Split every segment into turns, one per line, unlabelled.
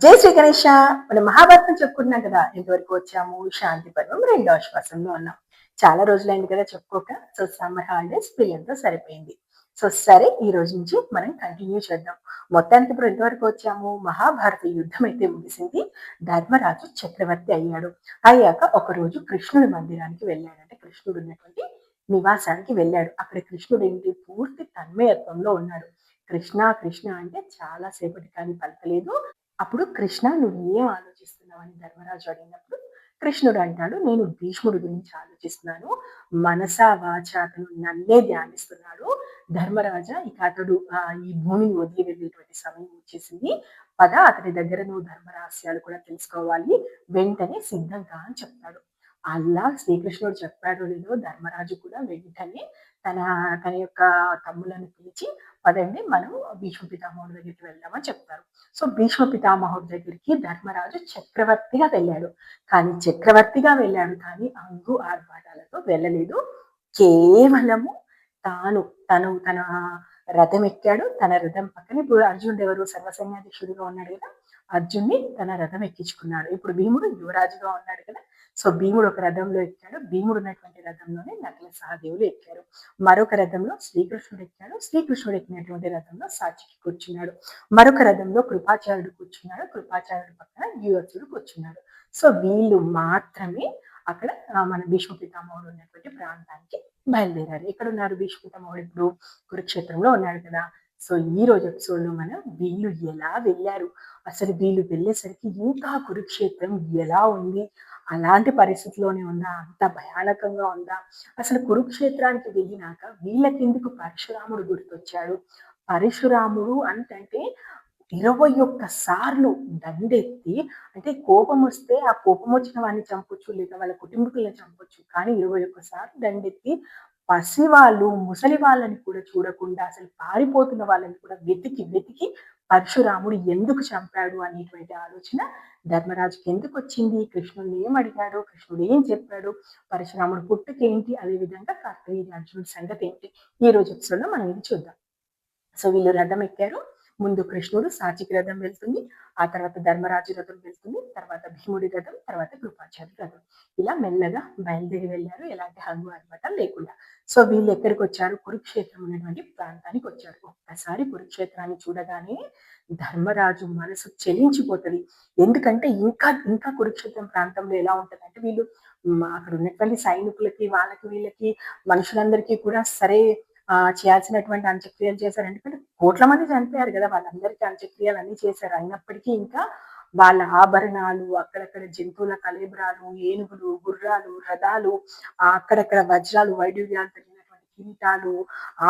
జై శ్రీ గణేష. మనం మహాభారతం చెప్పుకుంటున్నాం కదా, ఎంతవరకు వచ్చాము? శాంతి పర్వం రెండో శ్వాసంలో ఉన్నాం. చాలా రోజులైంది కదా చెప్పుకోక. సో సమ్మర్ హాలిడేస్ పిల్లలతో సరిపోయింది. సో సరే, ఈ రోజు నుంచి మనం కంటిన్యూ చేద్దాం. మొత్తానికి ఇప్పుడు ఎంతవరకు వచ్చాము? మహాభారత యుద్ధం అయితే ముగిసింది. ధర్మరాజు చక్రవర్తి అయ్యాడు. అయ్యాక ఒక రోజు కృష్ణుడి మందిరానికి వెళ్ళాడు. అంటే కృష్ణుడు ఉన్నటువంటి నివాసానికి వెళ్ళాడు. అక్కడ కృష్ణుడు ఏంటి, పూర్తి తన్మయత్వంలో ఉన్నాడు. కృష్ణ కృష్ణ అంటే చాలా సేపటి కానీ పలకలేదు. అప్పుడు కృష్ణ, నువ్వు ఏం ఆలోచిస్తున్నావని ధర్మరాజు అడిగినప్పుడు కృష్ణుడు అంటాడు, నేను భీష్ముడి గురించి ఆలోచిస్తున్నాను. మనసా వాచ అతను నన్నే ధ్యానిస్తున్నాడు. ధర్మరాజ, ఇక అతడు ఈ భూమిని వదిలి వెళ్ళేటువంటి సమయం వచ్చేసింది. పద, అతని దగ్గర నువ్వు ధర్మరహస్యాలు కూడా తెలుసుకోవాలి. వెంటనే సిద్ధంగా అని చెప్తాడు. అలా శ్రీకృష్ణుడు చెప్పాడో లేదో, ధర్మరాజు కూడా వెంటనే తన తన యొక్క తమ్ములను పిలిచి, పదండి మనం భీష్మ పితామహుడి దగ్గరికి వెళ్దామని చెప్తారు. సో భీష్మ పితామహుడి దగ్గరికి ధర్మరాజు చక్రవర్తిగా వెళ్ళాడు. కానీ అంగు ఆర్భాటాలతో వెళ్ళలేదు. కేవలము తన రథం ఎక్కాడు. తన రథం పక్కన ఇప్పుడు అర్జునుడు ఎవరు, సర్వసైన్యాధ్యక్షుడిగా ఉన్నాడు కదా, అర్జున్ని తన రథం ఎక్కించుకున్నాడు. ఇప్పుడు భీముడు యువరాజుగా ఉన్నాడు కదా, సో భీముడు ఒక రథంలో ఎక్కాడు. భీముడు ఉన్నటువంటి రథంలోనే నకుల సహదేవులు ఎక్కారు. మరొక రథంలో శ్రీకృష్ణుడు ఎక్కాడు. శ్రీకృష్ణుడు ఎక్కినటువంటి రథంలో సాచికి కూర్చున్నాడు. మరొక రథంలో కృపాచార్యుడు కూర్చున్నాడు. కృపాచార్యుడు పక్కన యువతుడు కూర్చున్నాడు. సో వీళ్ళు మాత్రమే అక్కడ మన భీష్మ పితామహుడు ఉన్నటువంటి ప్రాంతానికి బయలుదేరారు. ఎక్కడ ఉన్నారు భీష్మ పితామహుడు? ఇప్పుడు కురుక్షేత్రంలో ఉన్నాడు కదా. సో ఈ రోజు ఎపిసోడ్ లో మనం వీళ్ళు ఎలా వెళ్ళారు, అసలు వీళ్ళు వెళ్ళేసరికి ఇంకా కురుక్షేత్రం ఎలా ఉంది, అలాంటి పరిస్థితిలోనే ఉందా, అంత భయానకంగా ఉందా, అసలు కురుక్షేత్రానికి వెళ్ళినాక వీళ్ళకెందుకు పరశురాముడు గుర్తొచ్చాడు? పరశురాముడు అంటే 21 సార్లు దండెత్తి, అంటే కోపం వస్తే ఆ కోపం వచ్చిన వాడిని చంపొచ్చు, లేదా వాళ్ళ కుటుంబీకులను చంపొచ్చు, కానీ 21 సార్లు దండెత్తి పసివాళ్ళు ముసలి వాళ్ళని కూడా చూడకుండా అసలు పారిపోతున్న వాళ్ళని కూడా వెతికి వెతికి పరశురాముడు ఎందుకు చంపాడు అనేటువంటి ఆలోచన ధర్మరాజుకి ఎందుకు వచ్చింది? కృష్ణుడు ఏం అడిగాడు, కృష్ణుడు ఏం చెప్పాడు, పరశురాముడు పుట్టుకేంటి, అదే విధంగా కార్తవీర్య అర్జునుడి సంగతి ఏంటి, ఈ రోజు ఎపిసోడ్ లో మనం ఇది చూద్దాం. సో వీళ్ళు రథం ఎక్కారు. ముందు కృష్ణుడు, సాచికి రథం వెళ్తుంది, ఆ తర్వాత ధర్మరాజు రథం వెళ్తుంది, తర్వాత భీముడి రథం, తర్వాత కృపాచార్య రథం. ఇలా మెల్లగా బయలుదేరి వెళ్ళారు, ఎలాంటి హంగు ఆర్భాటాలు లేకుండా. సో వీళ్ళు ఎక్కడికి వచ్చారు? కురుక్షేత్రం ఉన్నటువంటి ప్రాంతానికి వచ్చారు. ఒక్కసారి కురుక్షేత్రాన్ని చూడగానే ధర్మరాజు మనసు చెలించిపోతుంది. ఎందుకంటే ఇంకా ఇంకా కురుక్షేత్రం ప్రాంతంలో ఎలా ఉంటది అంటే, వీళ్ళు అక్కడ ఉన్నటువంటి సైనికులకి, వాళ్ళకి వీళ్ళకి మనుషులందరికీ కూడా సరే చేయాల్సినటువంటి అంత్యక్రియలు చేశారు. ఎందుకంటే కోట్ల మంది చనిపోయారు కదా, వాళ్ళందరికీ అంత్యక్రియలు అన్ని చేశారు. అయినప్పటికీ ఇంకా వాళ్ళ ఆభరణాలు, అక్కడక్కడ జంతువుల కళేబరాలు, ఏనుగులు, గుర్రాలు, రథాలు, అక్కడక్కడ వజ్రాలు, వైడూర్యాలు తగినటువంటి కిరీటాలు,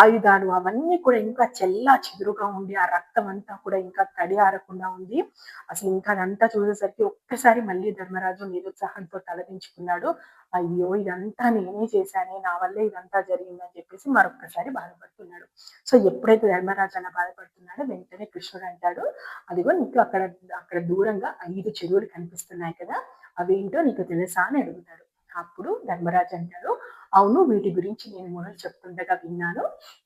ఆయుధాలు, అవన్నీ కూడా ఇంకా చెల్లా చెదురుగా ఉండి, ఆ రక్తం అంతా కూడా ఇంకా తడి ఆరకుండా ఉంది. అసలు ఇంకా అదంతా చూసేసరికి ఒక్కసారి మళ్ళీ ధర్మరాజు నిరుత్సాహంతో తలదించుకున్నాడు. అయ్యో, ఇదంతా నేనే చేశానే, నా వల్లే ఇదంతా జరిగిందని చెప్పేసి మరొక్కసారి బాధపడుతున్నాడు. సో ఎప్పుడైతే ధర్మరాజు అలా బాధపడుతున్నాడో వెంటనే కృష్ణుడు అంటాడు, అదిగో నీకు అక్కడ అక్కడ దూరంగా 5 చెరువులు కనిపిస్తున్నాయి కదా, అవేంటో నీకు తెలుసా అని అడుగుతాడు. అప్పుడు ధర్మరాజు అంటాడు, అవును, వీటి గురించి నేను మొదలు చెప్తుండగా విన్నాను.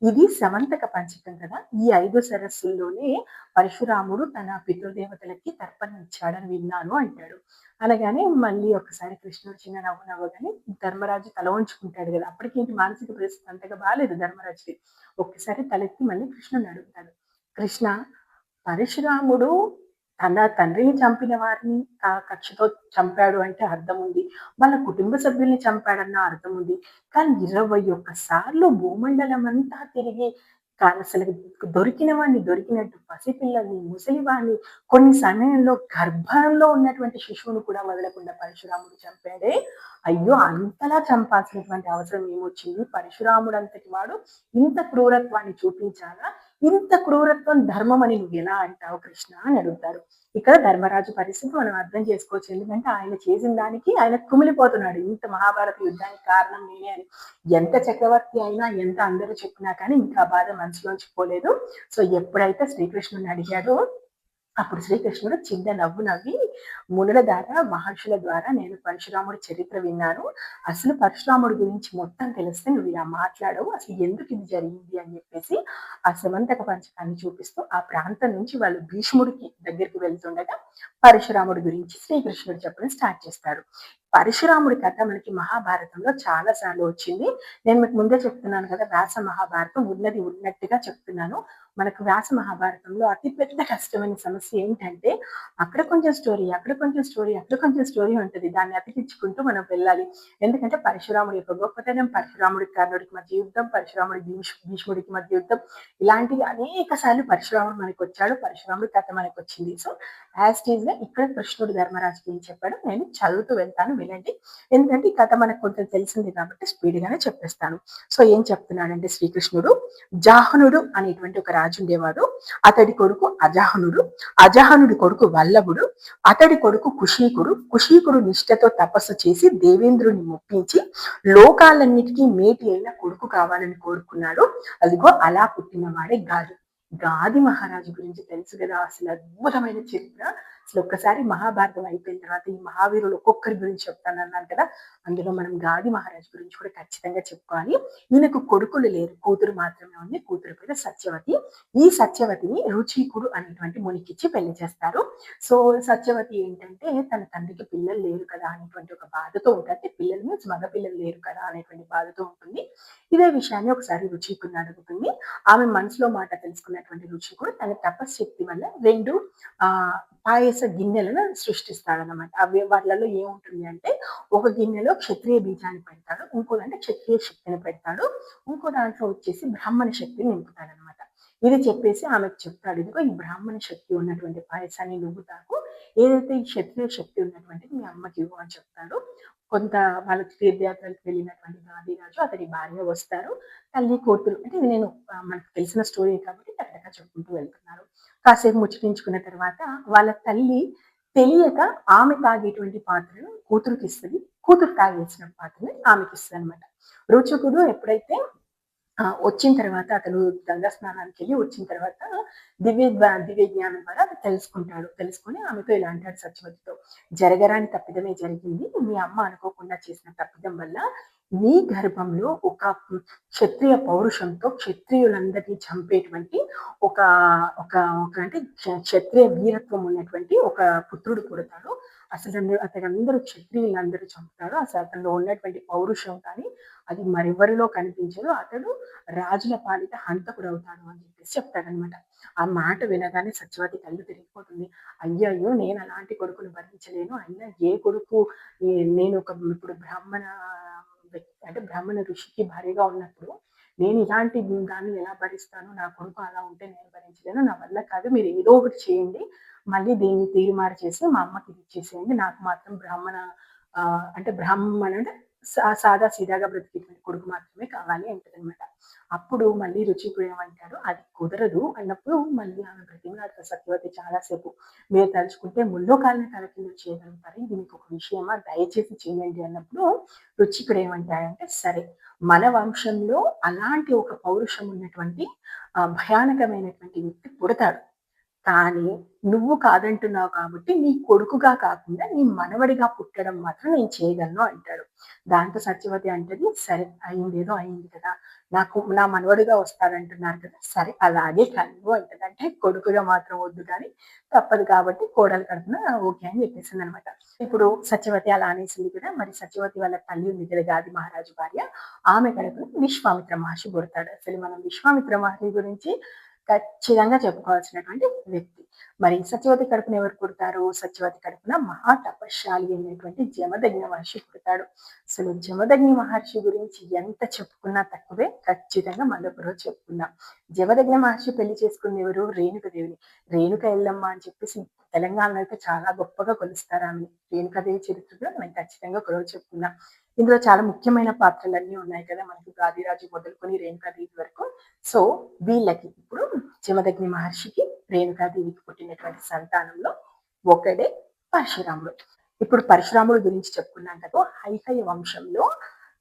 ఇది సమంతక పంచకం కదా, ఈ 5 సరస్సుల్లోనే పరశురాముడు తన పితృదేవతలకి తర్పణ ఇచ్చాడని విన్నాను అంటాడు. అనగానే మళ్ళీ ఒకసారి కృష్ణుడు చిన్న నవ్వు నవ్వగానే ధర్మరాజు తల ఉంచుకుంటాడు కదా, అప్పటికేంటి మానసిక పరిస్థితి అంతగా బాగాలేదు ధర్మరాజుకి. ఒక్కసారి తలెత్తి మళ్ళీ కృష్ణుని అడుగుతాడు, కృష్ణ, పరశురాముడు తన తండ్రిని చంపిన వారిని కక్షతో చంపాడు అంటే అర్థం ఉంది, వాళ్ళ కుటుంబ సభ్యుల్ని చంపాడన్న అర్థం ఉంది, కానీ 21 సార్లు భూమండలం అంతా తిరిగి అసలు దొరికిన వాడిని దొరికినట్టు, పసిపిల్లల్ని, ముసలివాడిని, కొన్ని సమయంలో గర్భంలో ఉన్నటువంటి శిశువును కూడా వదలకుండా పరశురాముడు చంపాడే. అయ్యో, అంతలా చంపాల్సినటువంటి అవసరం ఏమొచ్చింది? పరశురాముడు అంతటి వాడు ఇంత క్రూరత్వాన్ని చూపించాలా? ఇంత క్రూరత్వం ధర్మం అని నువ్వు ఎలా అంటావు కృష్ణ అని అడుగుతారు. ఇక్కడ ధర్మరాజు పరిస్థితి మనం అర్థం చేసుకోవచ్చు. ఎందుకంటే ఆయన చేసిన దానికి ఆయన కుమిలిపోతున్నాడు, ఇంత మహాభారత యుద్ధానికి కారణం నేనే అని. ఎంత చక్రవర్తి అయినా, ఎంత అందరూ చెప్పినా కానీ ఇంకా బాధ మనసులోంచి పోలేదు. సో ఎప్పుడైతే శ్రీకృష్ణుని అడిగాడో, అప్పుడు శ్రీకృష్ణుడు చిన్న నవ్వు నవ్వి, మునుల ద్వారా మహర్షుల ద్వారా నేను పరశురాముడి చరిత్ర విన్నాను. అసలు పరశురాముడి గురించి మొత్తం తెలిస్తే నువ్వు ఇలా మాట్లాడవు, అసలు ఎందుకు ఇది జరిగింది అని చెప్పేసి ఆ సమంతక పంచకాన్ని చూపిస్తూ ఆ ప్రాంతం నుంచి వాళ్ళు భీష్ముడికి దగ్గరికి వెళ్తుండగా పరశురాముడి గురించి శ్రీకృష్ణుడు చెప్పడం స్టార్ట్ చేస్తాడు. పరశురాముడి కథ మనకి మహాభారతంలో చాలా సార్లు వచ్చింది. నేను మీకు ముందే చెప్తున్నాను కదా, వ్యాస మహాభారతం ఉన్నది ఉన్నట్టుగా చెప్తున్నాను. మనకు వ్యాస మహాభారతంలో అతి పెద్ద కష్టమైన సమస్య ఏంటంటే అక్కడ కొంచెం స్టోరీ, అక్కడ కొంచెం స్టోరీ, అక్కడ కొంచెం స్టోరీ ఉంటుంది. దాన్ని అతికించుకుంటూ మనం వెళ్ళాలి. ఎందుకంటే పరశురాముడి యొక్క గొప్పతనం, పరశురాముడి కర్ణుడికి మధ్య యుద్ధం, పరశురాముడి భీష్ముడికి మధ్య యుద్ధం, ఇలాంటివి అనేక సార్లు పరశురాముడు మనకి వచ్చాడు, పరశురాముడి కథ మనకు వచ్చింది. సో యాజ్ టీజ్ గా ఇక్కడ కృష్ణుడు ధర్మరాజుకి ఏం చెప్పాడు నేను చదువుతూ వెళ్తాను, వినండి. ఎందుకంటే ఈ కథ మనకు కొంచెం తెలిసింది కాబట్టి స్పీడ్ గానే చెప్పేస్తాను. సో ఏం చెప్తున్నాడంటే శ్రీకృష్ణుడు, జాహనుడు అనేటువంటి ఒక రాజు ఉండేవాడు. అతడి కొడుకు అజాహనుడు, అజాహనుడి కొడుకు వల్లభుడు, అతడి కొడుకు కుషీకుడు. కుషీకుడు నిష్ఠతో తపస్సు చేసి దేవేంద్రుని మొప్పించి లోకాలన్నిటికీ మేటి అయిన కొడుకు కావాలని కోరుకున్నాడు. అదిగో అలా పుట్టినవాడే గాలి. గాది మహారాజు గురించి తెలుసు కదా, అసలు అద్భుతమైన చరిత్ర. అసలు ఒక్కసారి మహాభారతం అయిపోయిన తర్వాత ఈ మహావీరులు ఒక్కొక్కరి గురించి చెప్తాను అన్నాను కదా, అందులో మనం గాది మహారాజు గురించి కూడా ఖచ్చితంగా చెప్పుకోవాలి. ఈయనకు కొడుకులు లేరు, కూతురు మాత్రమే ఉంది. కూతురు పేరు సత్యవతి. ఈ సత్యవతిని రుచికుడు అనేటువంటి మునికిచ్చి పెళ్లి చేస్తారు. సో సత్యవతి ఏంటంటే తన తండ్రికి పిల్లలు లేరు కదా అనేటువంటి ఒక బాధతో ఉంటుంది. పిల్లలు మీన్స్ మగ పిల్లలు లేరు కదా అనేటువంటి బాధతో ఉంటుంది. ఇదే విషయాన్ని ఒకసారి రుచికుడిని అడుగుతుంది. ఆమె మనసులో మాట తెలుసుకున్నటువంటి రుచికుడు తన తపశ్శక్తి వల్ల 2 పాయస గిన్నెలను సృష్టిస్తాడనమాట. అవి వాటిలలో ఏముంటుంది అంటే ఒక గిన్నెలో క్షత్రియ బీజాన్ని పెడతాడు, ఇంకో దాంట్లో క్షత్రియ శక్తిని పెడతాడు, ఇంకో దాంట్లో వచ్చేసి బ్రాహ్మణ శక్తిని నింపుతాడనమాట. ఇది చెప్పేసి ఆమెకు చెప్తాడు, ఇదిగో ఈ బ్రాహ్మణ శక్తి ఉన్నటువంటి పాయసాన్ని నువ్వు తాకు, ఏదైతే ఈ క్షత్రియ శక్తి ఉన్నటువంటిది మీ అమ్మకి ఇవ్వు అని చెప్తాడు. కొంత వాళ్ళకి తీర్థయాత్రలకు వెళ్ళినటువంటి గాదిరాజు అతడి భార్య వస్తారు. తల్లి కూతురు అంటే ఇది నేను మనకు తెలిసిన స్టోరీ కాబట్టి టకటకా చెప్పుకుంటూ వెళ్తున్నారు. కాసేపు ముచ్చటించుకున్న తర్వాత వాళ్ళ తల్లి తెలియక ఆమె తాగేటువంటి పాత్రను కూతురుకి ఇస్తుంది, కూతురు తాగేసిన పాత్రని ఆమెకి ఇస్తుంది అనమాట. రుచకుడు ఎప్పుడైతే వచ్చిన తర్వాత అతను గంగా స్నానానికి వెళ్ళి వచ్చిన తర్వాత దివ్య జ్ఞానం ద్వారా అది తెలుసుకుంటాడు. తెలుసుకొని ఆమెతో ఇలా అంటాడు సత్యవతితో, జరగరాని తప్పిదమే జరిగింది. మీ అమ్మ అనుకోకుండా చేసిన తప్పిదం వల్ల నీ గర్భంలో ఒక క్షత్రియ పౌరుషంతో క్షత్రియులందరినీ చంపేటువంటి ఒక ఒక ఒక అంటే క్షత్రియ వీరత్వం ఉన్నటువంటి ఒక పుత్రుడు పుడతాడు. అసలు అతడందరూ క్షత్రియులందరూ చంపుతాడు. అసలు అతనిలో ఉన్నటువంటి పౌరుషం కానీ అది మరెవరిలో కనిపించదు. అతడు రాజుల పాలిట హంతకుడు అవుతాడు అని చెప్పేసి చెప్తాడనమాట. ఆ మాట వినగానే సత్యవతి కళ్ళు తిరిగిపోతుంది. అయ్యయ్యో నేను అలాంటి కొడుకును భరించలేను. అయినా ఏ కొడుకు నేను ఒక ఇప్పుడు బ్రాహ్మణ అంటే బ్రాహ్మణ ఋషికి భార్యగా ఉన్నప్పుడు నేను ఇలాంటి దాన్ని ఎలా భరిస్తాను, నా కొడుకు అలా ఉంటే నేను భరించలేను, నా వల్ల కాదు, మీరు ఏదో ఒకటి చేయండి, మళ్ళీ దీన్ని తీరుమారు చేసి మా అమ్మకి ఇచ్చేసేయండి, నాకు మాత్రం అంటే బ్రాహ్మణ అంటే సాదా సీదాగా బ్రతికేటువంటి కొడుకు మాత్రమే కావాలి అంటదనమాట. అప్పుడు మళ్ళీ రుచికుడు ఏమంటాడు, అది కుదరదు అన్నప్పుడు మళ్ళీ ఆమె బ్రతిమలాడుతుంది సత్యవతి చాలాసేపు. మీరు తలుచుకుంటే ముల్లోకాలని తల కింద చేయగలుగుతారు, ఇది మీకు ఒక విషయమా, దయచేసి చేయండి అన్నప్పుడు రుచికుడు ఏమంటాడంటే సరే, మన వంశంలో అలాంటి ఒక పౌరుషం ఉన్నటువంటి భయానకమైనటువంటి వ్యక్తి పుడతాడు, కానీ నువ్వు కాదంటున్నావు కాబట్టి నీ కొడుకుగా కాకుండా నీ మనవడిగా పుట్టడం మాత్రం నేను చేయగలను అంటాడు. దాంతో సత్యవతి అంటది, సరే అయిందేదో అయింది కదా, నా మనవడిగా వస్తాడంటున్నారు కదా, సరే అలాగే కలుగు అంటది. అంటే కొడుకుగా మాత్రం వద్దు కానీ తప్పదు కాబట్టి కోడలు కడుపున ఓకే అని చెప్పేసింది అనమాట. ఇప్పుడు సత్యవతి అలా అనేసింది కదా, మరి సత్యవతి వాళ్ళ తల్లి ఉంది కదా గాది మహారాజు భార్య, ఆమె కడుపున విశ్వామిత్ర మహర్షి పుడతాడు. అసలు మనం విశ్వామిత్ర మహర్షి గురించి ఖచ్చితంగా చెప్పుకోవాల్సినటువంటి వ్యక్తి. మరి సత్యవతి కడుపున ఎవరు పుడతారు, సత్యవతి కడుపున మహా తపశ్శాలి అయినటువంటి జమదగ్ని మహర్షి పుడతాడు. అసలు జమదగ్ని మహర్షి గురించి ఎంత చెప్పుకున్నా తక్కువే, ఖచ్చితంగా మరొక రోజు చెప్పుకుందాం. జమదగ్ని మహర్షి పెళ్లి చేసుకున్న ఎవరు, రేణుకదేవిని. రేణుక ఎల్లమ్మ అని చెప్పేసి తెలంగాణలో అయితే చాలా గొప్పగా కొలుస్తారు ఆమె. రేణుకాదేవి చరిత్ర కూడా మనం ఖచ్చితంగా ఒక రోజు చెప్పుకుందాం. ఇందులో చాలా ముఖ్యమైన పాత్రలన్నీ ఉన్నాయి కదా మనకు, గాదిరాజు మొదలుకొని రేణుకాదేవి వరకు. సో వీళ్ళకి ఇప్పుడు జమదగ్ని మహర్షికి రేణుకాదేవికి పుట్టినటువంటి సంతానంలో ఒకడే పరశురాముడు. ఇప్పుడు పరశురాముడు గురించి చెప్పుకున్నాం కదా, హైహయ వంశంలో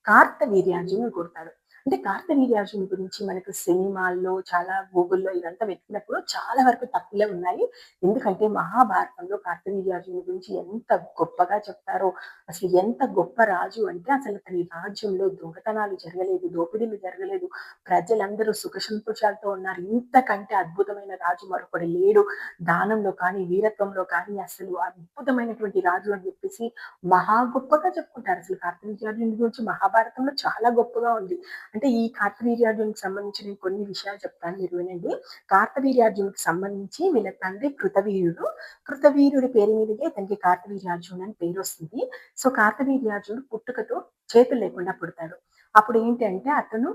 కార్తవీర్యార్జునుడు పుడతాడు. అంటే కార్తవీర్యార్జునుడి గురించి మనకు సినిమాల్లో చాలా గూగుల్‌లో ఇదంతా వెతికినప్పుడు చాలా వరకు తప్పులే ఉన్నాయి. ఎందుకంటే మహాభారతంలో కార్తవీర్యార్జునుడి గురించి ఎంత గొప్పగా చెప్తారో, అసలు ఎంత గొప్ప రాజు అంటే అసలు అతని రాజ్యంలో దొంగతనాలు జరగలేదు, దోపిడీలు జరగలేదు. ప్రజలందరూ సుఖ సంతోషాలతో ఉన్నారు. ఇంతకంటే అద్భుతమైన రాజు మరొకడు లేడు. దానంలో కానీ, వీరత్వంలో కానీ అసలు అద్భుతమైనటువంటి రాజు అని చెప్పేసి మహా గొప్పగా చెప్పుకుంటారు. అసలు కార్తవీర్యార్జునుడి గురించి మహాభారతంలో చాలా గొప్పగా ఉంది. అంటే ఈ కార్తవీర్యార్జునుడికి సంబంధించిన కొన్ని విషయాలు చెప్తాను మీరు వినండి. కార్తవీర్యార్జునుడికి సంబంధించి వీళ్ళ తండ్రి కృతవీర్యుడు. కృతవీర్యుడి పేరు మీదకే ఇతనికి కార్తవీర్యార్జునుడు అని పేరొస్తుంది. సో, కార్తవీర్యార్జునుడు పుట్టుకతో చేతులు లేకుండా పుడతాడు. అప్పుడు ఏంటంటే అతను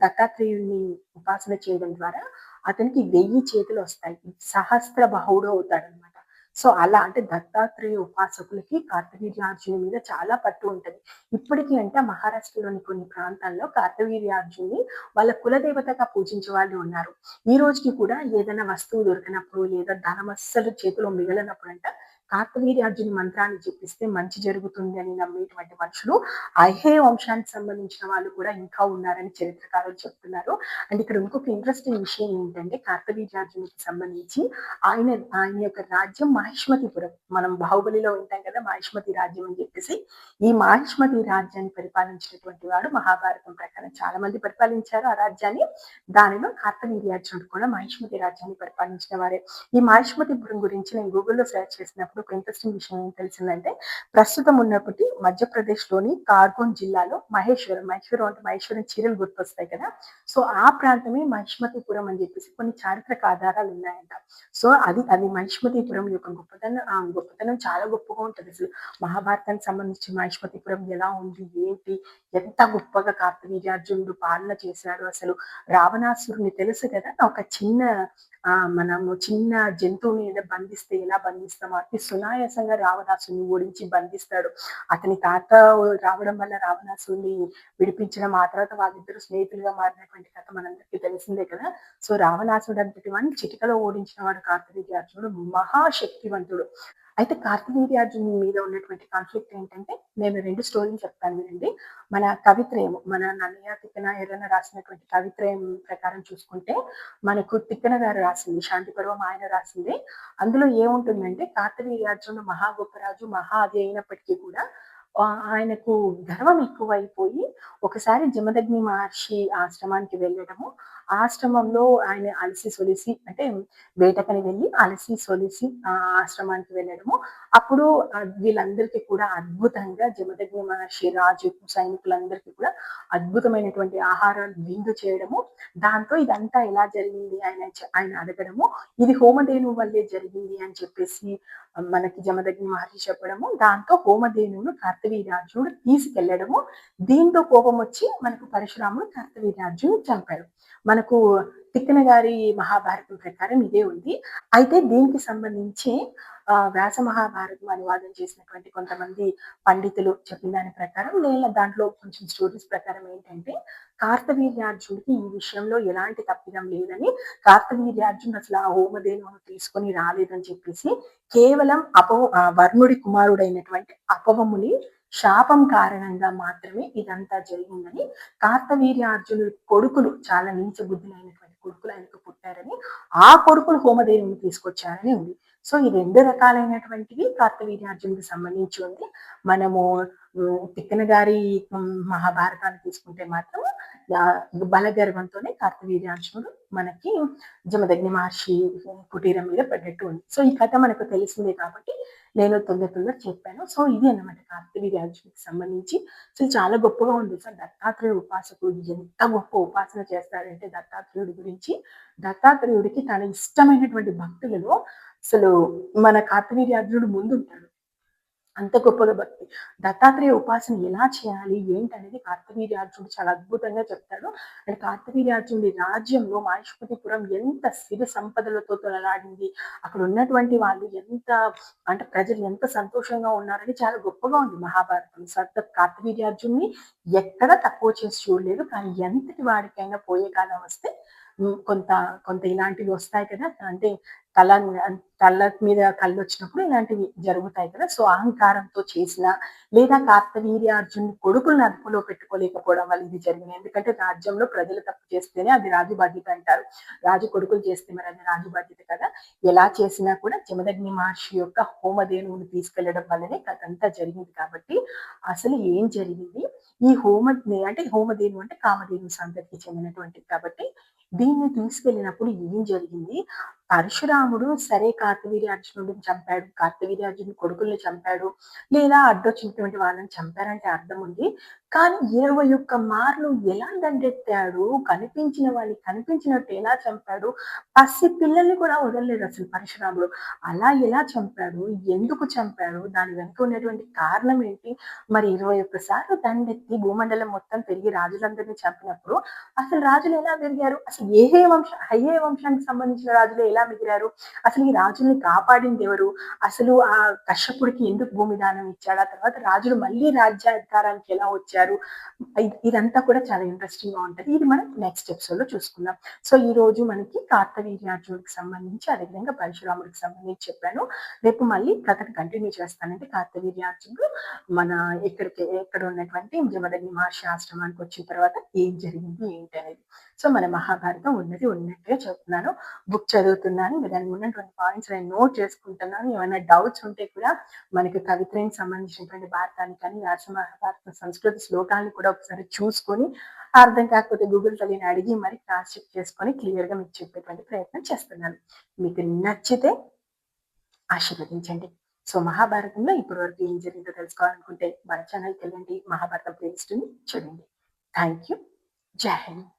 దత్తాత్రేయుడిని ఉపాసన చేయడం ద్వారా అతనికి 1000 చేతులొస్తాయి. సహస్ర బాహుడు అవుతాడనమాట. సో, అలా అంటే దత్తాత్రేయ ఉపాసకులకి కార్తవీర్యార్జునుడి మీద చాలా పట్టు ఉంటది. ఇప్పటికి అంటే మహారాష్ట్రలోని కొన్ని ప్రాంతాల్లో కార్తవీర్యార్జున్ని వాళ్ళ కులదేవతగా పూజించే వాళ్ళు ఉన్నారు. ఈ రోజుకి కూడా ఏదైనా వస్తువు దొరికినప్పుడు లేదా ధనం అస్సలు చేతిలో మిగలనప్పుడంట కార్తవీర్యార్జుని మంత్రాన్ని జపిస్తే మంచి జరుగుతుంది అని నమ్మేటువంటి మనుషులు అహే వంశానికి సంబంధించిన వాళ్ళు కూడా ఇంకా ఉన్నారని చరిత్రకారులు చెప్తున్నారు. అండ్ ఇక్కడ ఇంకొక ఇంట్రెస్టింగ్ విషయం ఏంటంటే కార్తవీర్యార్జునికి సంబంధించి ఆయన ఆయన యొక్క రాజ్యం మాహిష్మతిపురం. మనం బాహుబలిలో ఉంటాం కదా మాహిష్మతి రాజ్యం అని చెప్పేసి. ఈ మాహిష్మతి రాజ్యాన్ని పరిపాలించినటువంటి వాడు మహాభారతం ప్రకారం చాలా మంది పరిపాలించారు ఆ రాజ్యాన్ని. దానిలో కార్తవీర్యార్జునుడు కూడా మాహిష్మతి రాజ్యాన్ని పరిపాలించిన వారే. ఈ మాహిష్మతిపురం గురించి నేను గూగుల్‌లో సెర్చ్ చేసినప్పుడు ఒక ఇంట్రెస్టింగ్ విషయం ఏం తెలిసిందంటే ప్రస్తుతం ఉన్నప్పటి మధ్యప్రదేశ్‌లోని కార్గోన్ జిల్లాలో మహేశ్వరం, మహేశ్వరం అంటే మహేశ్వరం చీరలు గుర్తొస్తాయి కదా! సో, ఆ ప్రాంతమే మహిష్మతిపురం అని చెప్పేసి కొన్ని చారిత్రక ఆధారాలు ఉన్నాయంట. సో, అది మహిష్మతిపురం యొక్క గొప్పతనం చాలా గొప్పగా ఉంటది అసలు. మహాభారతానికి సంబంధించి మహిష్మతిపురం ఎలా ఉంది? ఏంటి? ఎంత గొప్పగా కార్తవీర్యార్జునుడు పాలన చేశాడు అసలు. రావణాసురుడిని తెలుసు కదా! ఒక చిన్న మనము చిన్న జంతువుని ఏదో బంధిస్తే ఎలా బంధిస్తామో అతి సునాయాసంగా రావణాసురుడిని ఓడించి బంధిస్తాడు. అతని తాత రావడం వల్ల రావణాసురుడిని విడిపించడం, ఆ తర్వాత వాళ్ళిద్దరూ స్నేహితులుగా మారినటువంటి కథ మనందరికీ తెలిసిందే కదా! సో, రావణాసురుడు అంతటి వాడిని చిటికలో ఓడించిన వాడు కార్తవీర్యార్జునుడు. మహాశక్తివంతుడు. అయితే కార్తవీర్యార్జునుడి మీద ఉన్నటువంటి కాన్‌ఫ్లిక్ట్ ఏంటంటే, నేను 2 స్టోరీలు చెప్తాను వినండి. మన కవిత్రయం, మన నన్నయ్య, తిక్కన, ఎర్రన్న రాసినటువంటి కవిత్రయం ప్రకారం చూసుకుంటే, మనకు తిక్కన గారు రాసింది శాంతి పర్వం ఆయన రాసిందే. అందులో ఏముంటుందంటే, కార్తవీర్యార్జునుడు మహా గొప్ప రాజు, మహా అది అయినప్పటికీ కూడా ఆయనకు గర్వం ఎక్కువైపోయి, ఒకసారి జమదగ్ని మహర్షి ఆశ్రమానికి వెళ్ళడము, ఆశ్రమంలో ఆయన అలసి సొలిసి అంటే వేటకని వెళ్ళి అలసి సొలిసి ఆశ్రమానికి వెళ్ళడము. అప్పుడు వీళ్ళందరికీ కూడా అద్భుతంగా జమదగ్ని మహర్షి రాజు సైనికులందరికీ కూడా అద్భుతమైనటువంటి ఆహారాన్ని విందు చేయడము. దాంతో ఇదంతా ఎలా జరిగింది ఆయన అడగడము. ఇది హోమధేనువు వల్లే జరిగింది అని చెప్పేసి మనకి జమదగ్ని మహర్షి చెప్పడము. దాంతో హోమధేనువును కార్తవీర్యార్జునుడు తీసుకెళ్లడము. దీంతో కోపం వచ్చి మనకు పరశురాముడు కార్తవీర్యార్జునుడు చంపాడు. మనకు తిక్కన గారి మహాభారతం ప్రకారం ఇదే ఉంది. అయితే దీనికి సంబంధించి వ్యాస మహాభారతం అనువాదం చేసినటువంటి కొంతమంది పండితులు చెప్పిన దాని ప్రకారం దాంట్లో కొంచెం స్టోరీస్ ప్రకారం ఏంటంటే కార్తవీర్యార్జునుడికి ఈ విషయంలో ఎలాంటి తప్పిదం లేదని, కార్తవీర్యార్జునుడు అసలు ఆ హోమధేనువును తీసుకొని రాలేదని చెప్పేసి కేవలం వర్ణుడి కుమారుడైనటువంటి అపవముని శాపం కారణంగా మాత్రమే ఇదంతా జరిగిందని, కార్తవీర్యార్జునుడి కొడుకులు చాలా నీచ బుద్ధులైనటువంటి కొడుకులు ఆయనకు పుట్టారని, ఆ కొడుకులు హోమధేనువుని తీసుకొచ్చారని ఉంది. సో, ఈ 2 రకాలైనటువంటివి కార్తవీర్యార్జునుడికి సంబంధించి ఉంది. మనము తిక్కన గారి మహాభారతాన్ని తీసుకుంటే మాత్రం బలగర్వంతోనే కార్తవీర్యార్జునుడు మనకి జమదగ్ని మహర్షి కుటీరం మీద పడ్డట్టు ఉంది. సో, ఈ కథ మనకు తెలిసిందే కాబట్టి నేను తొందర చెప్పాను. సో, ఇది అన్నమాట కార్తవీర్యార్జునుడికి సంబంధించి. అసలు చాలా గొప్పగా ఉంది. అసలు దత్తాత్రేయ ఉపాసకుడు ఎంత గొప్ప ఉపాసన చేస్తాడంటే దత్తాత్రేయుడి గురించి, దత్తాత్రేయుడికి తన ఇష్టమైనటువంటి భక్తులలో అసలు మన కార్తవీర్యార్జునుడు ముందుంటాడు. అంత గొప్పగా భక్తి. దత్తాత్రేయ ఉపాసన ఎలా చేయాలి? ఏంటనేది కార్తవీర్యార్జునుడు చాలా అద్భుతంగా చెప్తాడు. అండ్ కార్తవీర్యార్జునుడి రాజ్యంలో మాహిష్మతిపురం ఎంత సిరి సంపదలతో తొలలాడింది. అక్కడ ఉన్నటువంటి వాళ్ళు ఎంత అంటే ప్రజలు ఎంత సంతోషంగా ఉన్నారని చాలా గొప్పగా ఉంది మహాభారతం. కార్తవీర్యార్జునుడిని ఎక్కడ తక్కువ చేసి చూడలేదు. కానీ ఎంతటి వాడికైనా పోయే కాలం వస్తే కొంత కొంత ఇలాంటివి వస్తాయి కదా! అంటే తల తల మీద కళ్ళొచ్చినప్పుడు ఇలాంటివి జరుగుతాయి కదా! సో, అహంకారంతో చేసిన లేదా కార్తవీర్యార్జునుడి కొడుకుల్ని అదుపులో పెట్టుకోలేకపోవడం వల్ల ఇది జరిగినాయి. ఎందుకంటే రాజ్యంలో ప్రజలు తప్పు చేస్తేనే అది రాజు బాధ్యత అంటారు. రాజు కొడుకులు చేస్తే మరి అది రాజు బాధ్యత కదా! ఎలా చేసినా కూడా జమదగ్ని మహర్షి యొక్క హోమధేనువుని తీసుకెళ్లడం వల్లనే కథంతా జరిగింది కాబట్టి, అసలు ఏం జరిగింది? ఈ అంటే హోమధేను అంటే కామధేను సంతతికి చెందినటువంటిది కాబట్టి, దీన్ని తీసుకెళ్ళినప్పుడు ఏం జరిగింది? పరశురాముడు సరే కార్తవీర్యార్జునుడిని చంపాడు. కార్తవీర్యార్జునుడి కొడుకుల్ని చంపాడు. లేదా అడ్డొచ్చినటువంటి వాళ్ళని చంపారంటే అర్థం ఉంది. కానీ 21 మార్లు ఎలా దండెత్తాడు? కనిపించిన వాడిని కనిపించినట్టు ఎలా చంపాడు? పసి పిల్లల్ని కూడా వదలలేదసలు పరశురాముడు. అలా ఎలా చంపాడు? ఎందుకు చంపాడు? దాని వెనుక ఉన్నటువంటి కారణం ఏంటి? మరి 21 సార్లు దండెత్తి భూమండలం మొత్తం తిరిగి రాజులందరిని చంపినప్పుడు అసలు రాజులు ఎలా పెరిగారు? అసలు హయే వంశానికి సంబంధించిన రాజులు ఎలా మిగిలారు? అసలు ఈ రాజుల్ని కాపాడిందెవరు? అసలు ఆ కశ్యపుడికి ఎందుకు భూమి దానం ఇచ్చాడు? ఆ తర్వాత రాజులు మళ్ళీ రాజ్యాధికారానికి ఎలా వచ్చారు? ఇదంతా కూడా చాలా ఇంట్రెస్టింగ్‌గా ఉంటది. ఇది మనం నెక్స్ట్ ఎపిసోడ్‌లో చూసుకుందాం. సో, ఈరోజు మనకి కార్తవీర్యార్జునుడికి సంబంధించి, అదేవిధంగా పరశురాముడికి సంబంధించి చెప్పాను. రేపు మళ్ళీ కథను కంటిన్యూ చేస్తానంటే కార్తవీర్యార్జునుడు మన ఎక్కడ ఉన్నటువంటి జమదగ్ని మహర్షి ఆశ్రమానికి వచ్చిన తర్వాత ఏం జరిగింది ఏంటి అనేది. సో, మన మహాభారతం ఉన్నది ఉన్నట్టుగా చెప్తున్నాను. బుక్ చదువుతున్నాను. ఇంక దానికి ఉన్నటువంటి పాయింట్స్ నేను నోట్ చేసుకుంటున్నాను. ఏమైనా డౌట్స్ ఉంటే కూడా మనకి కవిత్రయానికి సంబంధించినటువంటి భారతాన్ని కానీ, వ్యాస మహాభారత సంస్కృత శ్లోకాలను కూడా ఒకసారి చూసుకొని, అర్థం కాకపోతే గూగుల్ తల్లిని అడిగి మరి క్రాస్ చెక్ చేసుకొని క్లియర్‌గా మీకు చెప్పేటువంటి ప్రయత్నం చేస్తున్నాను. మీకు నచ్చితే ఆశీర్వదించండి. సో, మహాభారతంలో ఇప్పటి వరకు ఏం జరిగిందో తెలుసుకోవాలనుకుంటే మన ఛానల్‌కెళ్ళండి. మహాభారతం ప్లేలిస్ట్‌ని చూడండి. Thank you. జై హింద్.